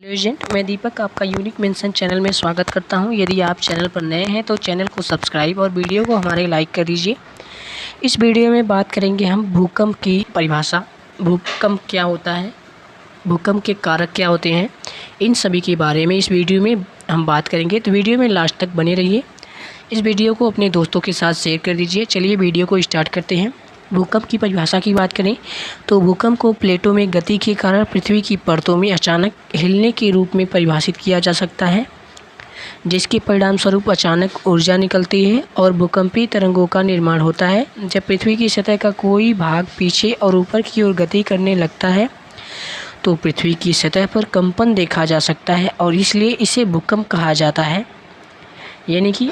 Hello agent, मैं दीपक आपका unique mention channel में स्वागत करता हूं। यदि आप चैनल पर नए हैं तो चैनल को सब्सक्राइब और वीडियो को हमारे लाइक कर दीजिए। इस वीडियो में बात करेंगे हम भूकंप की परिभाषा, भूकंप क्या होता है, भूकंप के कारक क्या होते हैं, इन सभी के बारे में इस वीडियो में हम बात करेंगे। तो वीडियो में लास्ट तक बने रहिए। इस वीडियो को अपने दोस्तों के साथ शेयर कर दीजिए। चलिए वीडियो को स्टार्ट करते हैं। भूकंप की परिभाषा की बात करें तो भूकंप को प्लेटों में गति के कारण पृथ्वी की परतों में अचानक हिलने के रूप में परिभाषित किया जा सकता है, जिसके परिणाम स्वरूप अचानक ऊर्जा निकलती है और भूकंपीय तरंगों का निर्माण होता है। जब पृथ्वी की सतह का कोई भाग पीछे और ऊपर की ओर गति करने लगता है तो पृथ्वी की सतह पर कंपन देखा जा सकता है और इसलिए इसे भूकंप कहा जाता है। यानी कि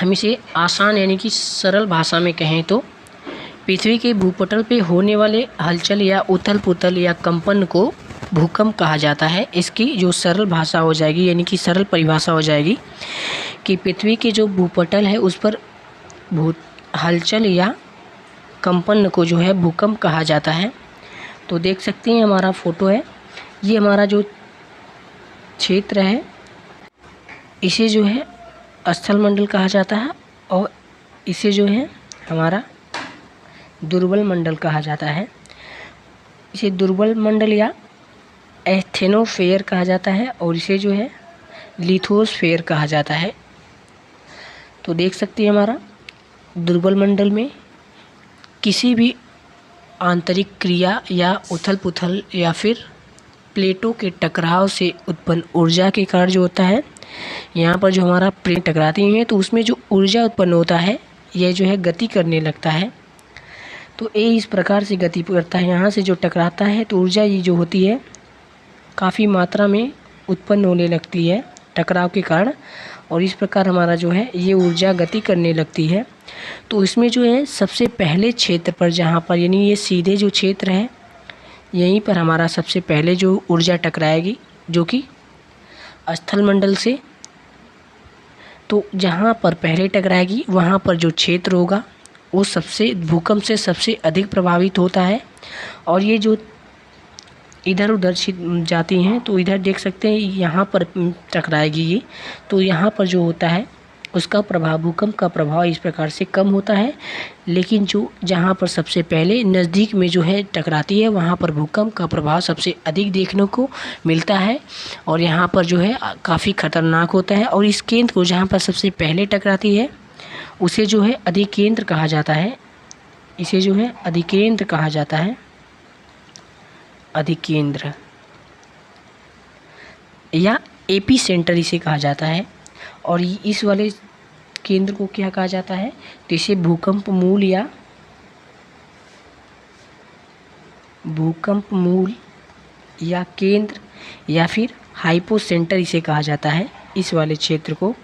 हम इसे आसान यानी कि सरल भाषा में कहें तो पृथ्वी के भूपटल पे होने वाले हलचल या उथल पुथल या कंपन को भूकंप कहा जाता है। इसकी जो सरल भाषा हो जाएगी यानी कि सरल परिभाषा हो जाएगी कि पृथ्वी के जो भूपटल है उस पर हलचल या कंपन को जो है भूकंप कहा जाता है। तो देख सकते हैं हमारा फ़ोटो है, ये हमारा जो क्षेत्र है इसे जो है स्थल मंडल कहा जाता है और इसे जो है हमारा दुर्बल मंडल कहा जाता है। इसे दुर्बल मंडल या एस्थेनोस्फेयर कहा जाता है और इसे जो है लिथोस्फेयर कहा जाता है। तो देख सकते हैं हमारा दुर्बल मंडल में किसी भी आंतरिक क्रिया या उथल पुथल या फिर प्लेटों के टकराव से उत्पन्न ऊर्जा के कारण जो होता है, यहाँ पर जो हमारा प्लेट टकराती हैं तो उसमें जो ऊर्जा उत्पन्न होता है यह जो है गति करने लगता है। तो ये इस प्रकार से गति करता है, यहाँ से जो टकराता है तो ऊर्जा ये जो होती है काफ़ी मात्रा में उत्पन्न होने लगती है टकराव के कारण और इस प्रकार हमारा जो है ये ऊर्जा गति करने लगती है। तो इसमें जो है सबसे पहले क्षेत्र पर जहाँ पर यानी ये सीधे जो क्षेत्र है यहीं पर हमारा सबसे पहले जो ऊर्जा टकराएगी जो कि स्थल मंडल से, तो जहाँ पर पहले टकराएगी वहाँ पर जो क्षेत्र होगा वो सबसे भूकंप से सबसे अधिक प्रभावित होता है। और ये जो इधर उधर जाती हैं तो इधर देख सकते हैं यहाँ पर टकराएगी ये, तो यहाँ पर जो होता है उसका प्रभाव, भूकंप का प्रभाव इस प्रकार से कम होता है। लेकिन जो जहाँ पर सबसे पहले नज़दीक में जो है टकराती है वहाँ पर भूकंप का प्रभाव सबसे अधिक देखने को मिलता है और यहाँ पर जो है काफ़ी ख़तरनाक होता है। और इस केंद्र को जहाँ पर सबसे पहले टकराती है उसे जो है अधिकेंद्र कहा जाता है, इसे जो है अधिकेंद्र कहा जाता है, अधिकेंद्र या एपी सेंटर इसे कहा जाता है। और इस वाले केंद्र को क्या कहा जाता है तो इसे भूकंप मूल या केंद्र या फिर हाइपो सेंटर इसे कहा जाता है। इस वाले क्षेत्र को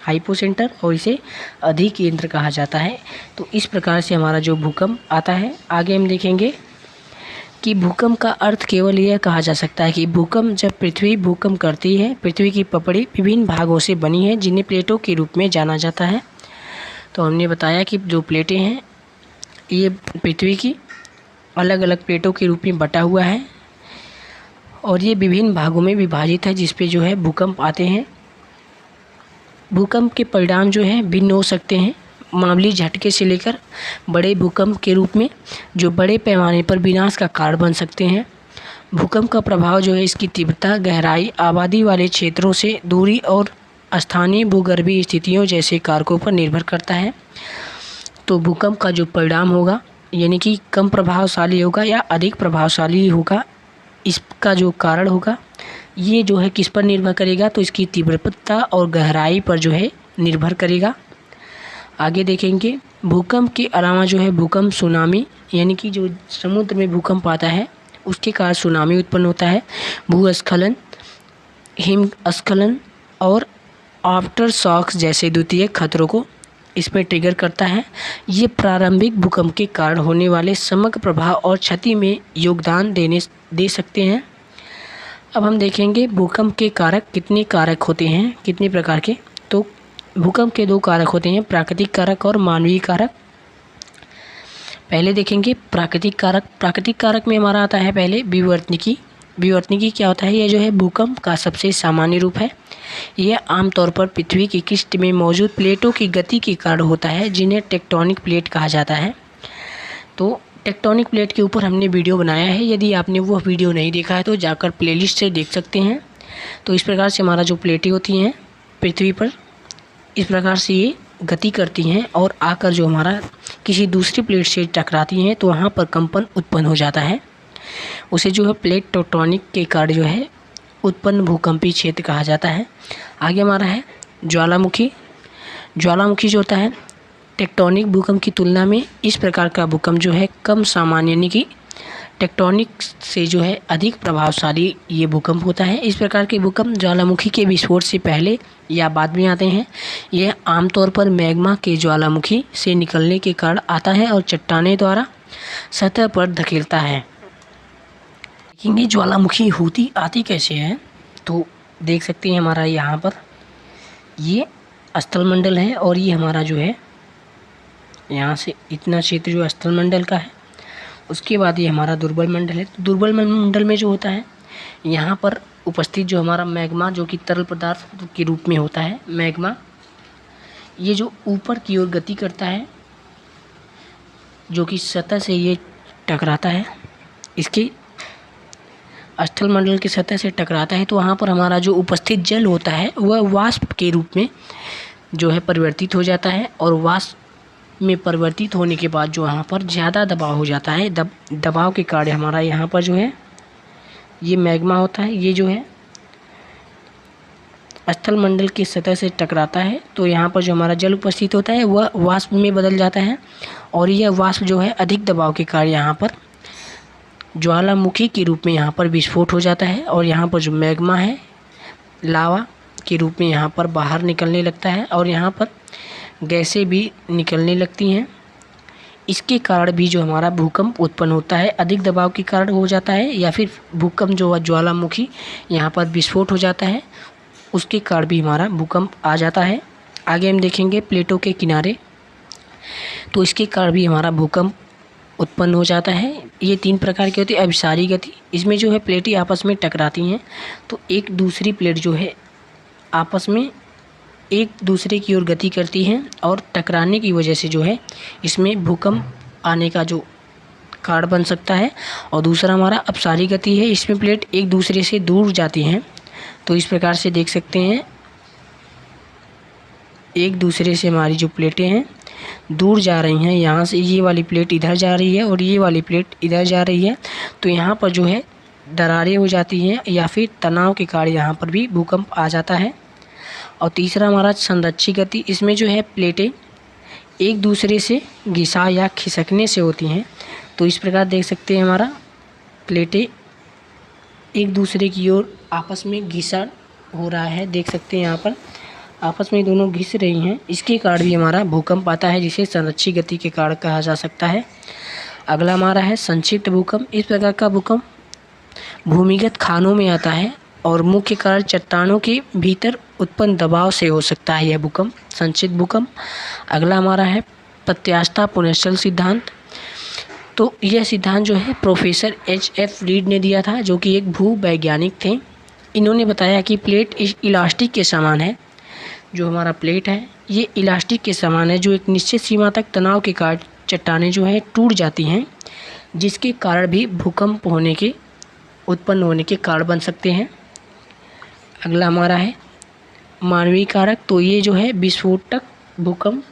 हाइपो सेंटर और इसे अधिकेंद्र कहा जाता है। तो इस प्रकार से हमारा जो भूकंप आता है, आगे हम देखेंगे कि भूकंप का अर्थ केवल यह कहा जा सकता है कि भूकंप जब पृथ्वी भूकंप करती है। पृथ्वी की पपड़ी विभिन्न भागों से बनी है जिन्हें प्लेटों के रूप में जाना जाता है। तो हमने बताया कि जो प्लेटें हैं ये पृथ्वी की अलग अलग प्लेटों के रूप में बटा हुआ है और ये विभिन्न भागों में विभाजित है जिस पे जो है भूकंप आते हैं। भूकंप के परिणाम जो हैं भिन्न हो सकते हैं, मामूली झटके से लेकर बड़े भूकंप के रूप में जो बड़े पैमाने पर विनाश का कारण बन सकते हैं। भूकंप का प्रभाव जो है इसकी तीव्रता, गहराई, आबादी वाले क्षेत्रों से दूरी और स्थानीय भूगर्भीय स्थितियों जैसे कारकों पर निर्भर करता है। तो भूकंप का जो परिणाम होगा यानी कि कम प्रभावशाली होगा या अधिक प्रभावशाली होगा, इसका जो कारण होगा ये जो है किस पर निर्भर करेगा तो इसकी तीव्रता और गहराई पर जो है निर्भर करेगा। आगे देखेंगे भूकंप के अलावा जो है भूकंप सुनामी यानी कि जो समुद्र में भूकंप आता है उसके कारण सुनामी उत्पन्न होता है। भूस्खलन, हिमस्खलन और आफ्टर शॉक्स जैसे द्वितीय खतरों को इसमें ट्रिगर करता है। ये प्रारंभिक भूकंप के कारण होने वाले समग्र प्रभाव और क्षति में योगदान दे सकते हैं। अब हम देखेंगे भूकंप के कारक, कितने कारक होते हैं, कितने प्रकार के। तो भूकंप के दो कारक होते हैं, प्राकृतिक कारक और मानवीय कारक। पहले देखेंगे प्राकृतिक कारक। प्राकृतिक कारक में हमारा आता है पहले विवर्तनिकी, विवर्तनिकी क्या होता है? यह जो है भूकंप का सबसे सामान्य रूप है। यह आमतौर पर पृथ्वी की किस्त में मौजूद प्लेटों की गति के कारण होता है, जिन्हें टेक्टोनिक प्लेट कहा जाता है। तो टेक्टोनिक प्लेट के ऊपर हमने वीडियो बनाया है, यदि आपने वो वीडियो नहीं देखा है तो जाकर प्लेलिस्ट से देख सकते हैं। तो इस प्रकार से हमारा जो प्लेटें होती हैं पृथ्वी पर, इस प्रकार से ये गति करती हैं और आकर जो हमारा किसी दूसरी प्लेट से टकराती हैं तो वहाँ पर कंपन उत्पन्न हो जाता है। उसे जो है प्लेट टेक्टोनिक के कारण जो है उत्पन्न भूकंपीय क्षेत्र कहा जाता है। आगे हमारा है ज्वालामुखी। ज्वालामुखी जो होता है टेक्टोनिक भूकंप की तुलना में इस प्रकार का भूकंप जो है कम सामान्य, यानी कि टेक्टोनिक से जो है अधिक प्रभावशाली ये भूकंप होता है। इस प्रकार के भूकंप ज्वालामुखी के विस्फोट से पहले या बाद में आते हैं। यह आमतौर पर मैग्मा के ज्वालामुखी से निकलने के कारण आता है और चट्टानें द्वारा सतह पर धकेलता है। देखेंगे ज्वालामुखी होती आती कैसे है, तो देख सकते हैं हमारा यहाँ पर ये स्थलमंडल है और ये हमारा जो है यहाँ से इतना क्षेत्र जो स्थलमंडल का है। उसके बाद ये हमारा दुर्बल मंडल है। तो दुर्बल मंडल में जो होता है यहाँ पर उपस्थित जो हमारा मैग्मा, जो कि तरल पदार्थ के रूप में होता है मैग्मा, ये जो ऊपर की ओर गति करता है, जो कि सतह से ये टकराता है, इसके स्थलमंडल की सतह से टकराता है। तो वहाँ पर हमारा जो उपस्थित जल होता है वह वाष्प के रूप में जो है परिवर्तित हो जाता है और वाष्प में परिवर्तित होने के बाद जो यहाँ पर ज़्यादा दबाव हो जाता है। दबाव के कारण हमारा यहाँ पर जो है ये मैग्मा होता है, ये जो है स्थलमंडल की सतह से टकराता है। तो यहाँ पर जो हमारा जल उपस्थित होता है वह वाष्प में बदल जाता है और यह वाष्प जो है अधिक दबाव के कारण यहाँ पर ज्वालामुखी के रूप में यहाँ पर विस्फोट हो जाता है और यहाँ पर जो मैग्मा है लावा के रूप में यहाँ पर बाहर निकलने लगता है और यहाँ पर गैसें भी निकलने लगती हैं। इसके कारण भी जो हमारा भूकंप उत्पन्न होता है अधिक दबाव के कारण हो जाता है, या फिर भूकंप जो ज्वालामुखी यहाँ पर विस्फोट हो जाता है उसके कारण भी हमारा भूकंप आ जाता है। आगे हम देखेंगे प्लेटों के किनारे, तो इसके कारण भी हमारा भूकंप उत्पन्न हो जाता है। ये 3 प्रकार की होती है। अभिसारी गति, इसमें जो है प्लेटें आपस में टकराती हैं तो एक दूसरी प्लेट जो है आपस में एक दूसरे की ओर गति करती हैं और टकराने की वजह से जो है इसमें भूकंप आने का जो कारण बन सकता है। और दूसरा हमारा अपसारी गति है, इसमें प्लेट एक दूसरे से दूर जाती हैं। तो इस प्रकार से देख सकते हैं एक दूसरे से हमारी जो प्लेटें हैं दूर जा रही हैं। यहाँ से ये वाली प्लेट इधर जा रही है और ये वाली प्लेट इधर जा रही है, तो यहाँ पर जो है दरारें हो जाती हैं या फिर तनाव के कारण यहाँ पर भी भूकंप आ जाता है। और तीसरा हमारा संरक्षी गति, इसमें जो है प्लेटें एक दूसरे से घिसा या खिसकने से होती हैं। तो इस प्रकार देख सकते हैं हमारा प्लेटें एक दूसरे की ओर आपस में घिसा हो रहा है, देख सकते हैं यहाँ पर आपस में दोनों घिस रही हैं। इसके कारण भी हमारा भूकंप आता है, जिसे संरक्षी गति के कारण कहा जा सकता है। अगला हमारा है संक्षिप्त भूकंप। इस प्रकार का भूकंप भूमिगत खानों में आता है और मुख्य कारण चट्टानों के भीतर उत्पन्न दबाव से हो सकता है यह भूकंप, संक्षिप्त भूकंप। अगला हमारा है प्रत्यास्थता पुनश्चल सिद्धांत। तो यह सिद्धांत जो है प्रोफेसर H.F. रीड ने दिया था, जो कि एक भूवैज्ञानिक थे। इन्होंने बताया कि प्लेट इलास्टिक के समान है। जो हमारा प्लेट है ये इलास्टिक के समान है, जो एक निश्चित सीमा तक तनाव के कारण चट्टानें जो है टूट जाती हैं, जिसके कारण भी भूकंप उत्पन्न होने के कारण बन सकते हैं। अगला हमारा है मानवीय कारक। तो ये जो है विस्फोटक भूकंप,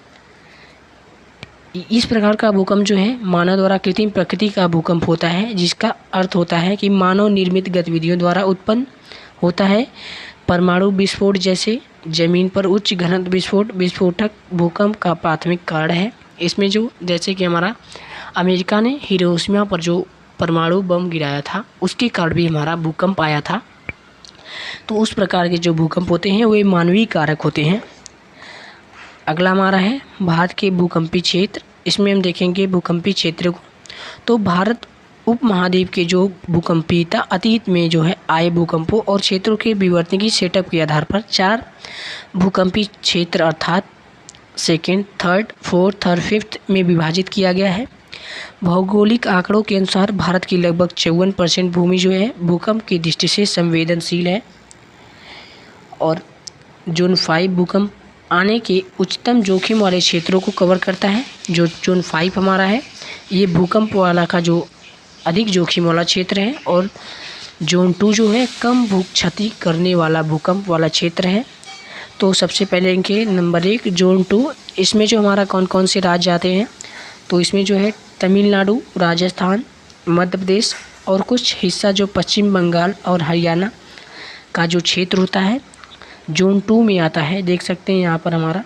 इस प्रकार का भूकंप जो है मानव द्वारा कृत्रिम प्रकृति का भूकंप होता है, जिसका अर्थ होता है कि मानव निर्मित गतिविधियों द्वारा उत्पन्न होता है। परमाणु विस्फोट जैसे जमीन पर उच्च घनत्व विस्फोटक भूकंप का प्राथमिक कारण है। इसमें जो जैसे कि हमारा अमेरिका ने हिरोशिमा पर जो परमाणु बम गिराया था उसके कारण भी हमारा भूकंप आया था। तो उस प्रकार के जो भूकंप होते हैं वे मानवीय कारक होते हैं। अगला हमारा है भारत के भूकंपीय क्षेत्र। इसमें हम देखेंगे भूकंपीय क्षेत्र को। तो भारत उपमहाद्वीप के जो भूकंपीयता अतीत में जो है आए भूकंपों और क्षेत्रों के विवर्तनिकी सेटअप के आधार पर 4 भूकंपीय क्षेत्र अर्थात 2nd, 3rd, 4th और 5th में विभाजित किया गया है। भौगोलिक आंकड़ों के अनुसार भारत की लगभग 54% भूमि जो है भूकंप की दृष्टि से संवेदनशील है। और जोन 5 भूकंप आने के उच्चतम जोखिम वाले क्षेत्रों को कवर करता है। जो जोन 5 हमारा है ये भूकंप वाला का जो अधिक जोखिम वाला क्षेत्र है, और जोन 2 जो है कम भू क्षति करने वाला भूकंप वाला क्षेत्र है। तो सबसे पहले इनके नंबर 1 जोन 2, इसमें जो हमारा कौन कौन से राज्य आते हैं, तो इसमें जो है तमिलनाडु, राजस्थान, मध्य प्रदेश और कुछ हिस्सा जो पश्चिम बंगाल और हरियाणा का जो क्षेत्र होता है जोन 2 में आता है। देख सकते हैं यहाँ पर हमारा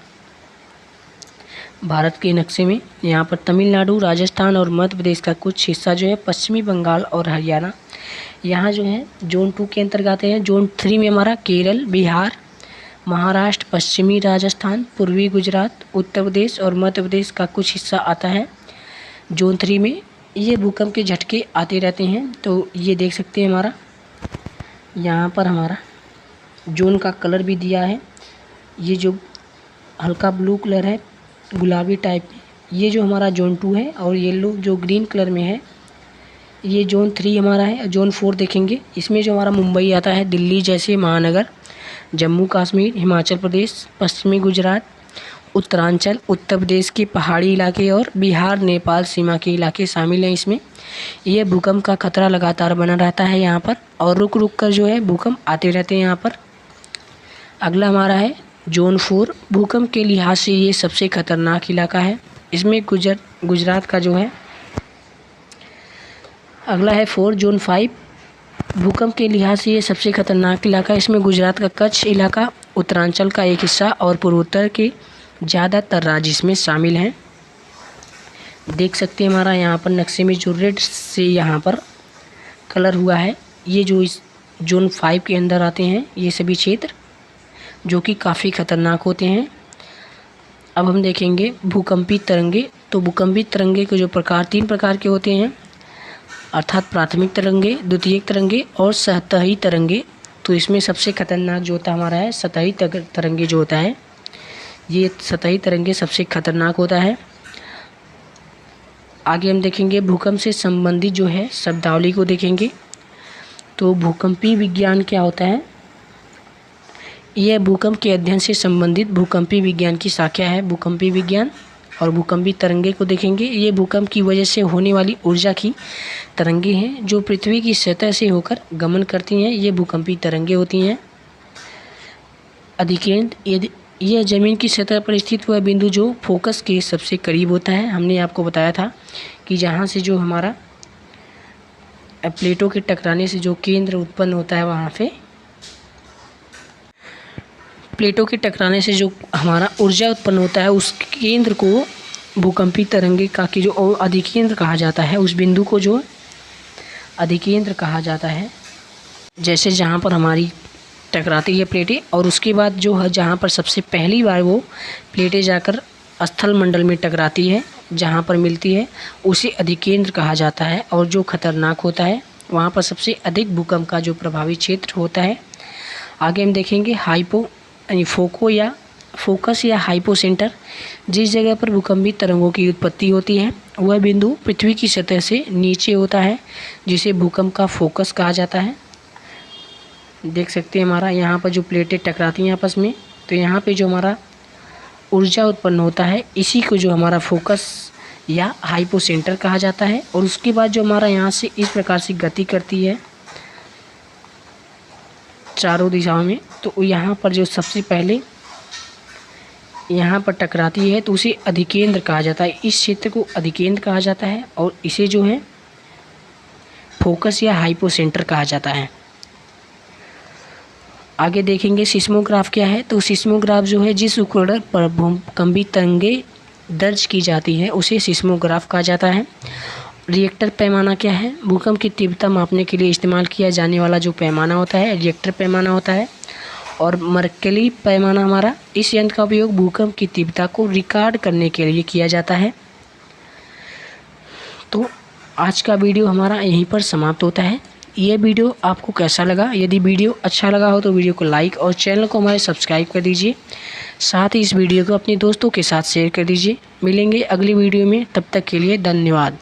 भारत के नक्शे में यहाँ पर तमिलनाडु, राजस्थान और मध्य प्रदेश का कुछ हिस्सा जो है पश्चिमी बंगाल और हरियाणा यहाँ जो है जोन 2 के अंतर्गत आते हैं। जोन 3 में हमारा केरल, बिहार, महाराष्ट्र, पश्चिमी राजस्थान, पूर्वी गुजरात, उत्तर प्रदेश और मध्य प्रदेश का कुछ हिस्सा आता है। जोन 3 में ये भूकंप के झटके आते रहते हैं। तो ये देख सकते हैं हमारा यहाँ पर हमारा जोन का कलर भी दिया है। ये जो हल्का ब्लू कलर है, गुलाबी टाइप, ये जो हमारा जोन 2 है, और येलो जो ग्रीन कलर में है ये जोन 3 हमारा है। जोन 4 देखेंगे, इसमें जो हमारा मुंबई आता है, दिल्ली जैसे महानगर, जम्मू कश्मीर, हिमाचल प्रदेश, पश्चिमी गुजरात, उत्तरांचल, उत्तर प्रदेश के पहाड़ी इलाके और बिहार नेपाल सीमा के इलाके शामिल हैं इसमें। ये भूकंप का खतरा लगातार बना रहता है यहाँ पर, और रुक रुक कर जो है भूकंप आते रहते हैं यहाँ पर। अगला हमारा है जोन 4, भूकंप के लिहाज से ये सबसे खतरनाक इलाका है। इसमें गुजरात का जो है अगला है 4 जोन 5, भूकंप के लिहाज से ये सबसे खतरनाक इलाका है। इसमें गुजरात का कच्छ इलाका, उत्तरांचल का एक हिस्सा और पूर्वोत्तर के ज़्यादातर राज्य इसमें शामिल हैं। देख सकते हैं हमारा यहाँ पर नक्शे में जो रेड से यहाँ पर कलर हुआ है, ये जो इस जोन 5 के अंदर आते हैं ये सभी क्षेत्र जो कि काफ़ी खतरनाक होते हैं। अब हम देखेंगे भूकंपी तरंगे। तो भूकंपी तरंगे के जो प्रकार 3 प्रकार के होते हैं, अर्थात प्राथमिक तरंगे, द्वितीयक तरंगे और सतही तरंगे। तो इसमें सबसे खतरनाक जो होता है हमारा है सतही तरंगे जो होता है, ये सतही तरंगे सबसे खतरनाक होता है। आगे हम देखेंगे भूकंप से संबंधित जो है शब्दावली को देखेंगे। तो भूकंपी विज्ञान क्या होता है, यह भूकंप के अध्ययन से संबंधित भूकंपी विज्ञान की शाखा है, भूकंपी विज्ञान। और भूकंपी तरंगे को देखेंगे, ये भूकंप की वजह से होने वाली ऊर्जा की तरंगे हैं जो पृथ्वी की सतह से होकर गमन करती हैं, ये भूकंपी तरंगे होती हैं। अधिकेंद्र, यदि यह ज़मीन की सतह पर स्थित हुआ बिंदु जो फोकस के सबसे करीब होता है। हमने आपको बताया था कि जहाँ से जो हमारा प्लेटों के टकराने से जो केंद्र उत्पन्न होता है, वहाँ पे प्लेटों के टकराने से जो हमारा ऊर्जा उत्पन्न होता है उस केंद्र को भूकंपी तरंगे का की जो अधिकेंद्र कहा जाता है, उस बिंदु को जो अधिकेंद्र कहा जाता है। जैसे जहाँ पर हमारी टकराती है प्लेटें और उसके बाद जो है जहाँ पर सबसे पहली बार वो प्लेटें जाकर स्थल मंडल में टकराती है, जहाँ पर मिलती है उसे अधिकेंद्र कहा जाता है। और जो खतरनाक होता है वहाँ पर सबसे अधिक भूकंप का जो प्रभावी क्षेत्र होता है। आगे हम देखेंगे फोकस या हाइपो सेंटर, जिस जगह पर भूकंपी तरंगों की उत्पत्ति होती है वह बिंदु पृथ्वी की सतह से नीचे होता है, जिसे भूकंप का फोकस कहा जाता है। देख सकते हैं हमारा यहाँ पर जो प्लेटें टकराती हैं आपस में, तो यहाँ पे जो हमारा ऊर्जा उत्पन्न होता है इसी को जो हमारा फोकस या हाइपो सेंटर कहा जाता है। और उसके बाद जो हमारा यहाँ से इस प्रकार से गति करती है चारों दिशाओं में, तो यहाँ पर जो सबसे पहले यहाँ पर टकराती है तो उसे अधिकेंद्र कहा जाता है। इस क्षेत्र को अधिकेंद्र कहा जाता है और इसे जो है फोकस या हाइपो सेंटर कहा जाता है। आगे देखेंगे सिस्मोग्राफ क्या है। तो सिस्मोग्राफ जो है जिस उपकरण पर भूकंपी तरंगे दर्ज की जाती है उसे सिस्मोग्राफ कहा जाता है। रिएक्टर पैमाना क्या है, भूकंप की तीव्रता मापने के लिए इस्तेमाल किया जाने वाला जो पैमाना होता है रिएक्टर पैमाना होता है। और मर्कली पैमाना हमारा, इस यंत्र का उपयोग भूकंप की तीव्रता को रिकॉर्ड करने के लिए किया जाता है। तो आज का वीडियो हमारा यहीं पर समाप्त होता है। ये वीडियो आपको कैसा लगा, यदि वीडियो अच्छा लगा हो तो वीडियो को लाइक और चैनल को हमारे सब्सक्राइब कर दीजिए। साथ ही इस वीडियो को अपने दोस्तों के साथ शेयर कर दीजिए। मिलेंगे अगली वीडियो में, तब तक के लिए धन्यवाद।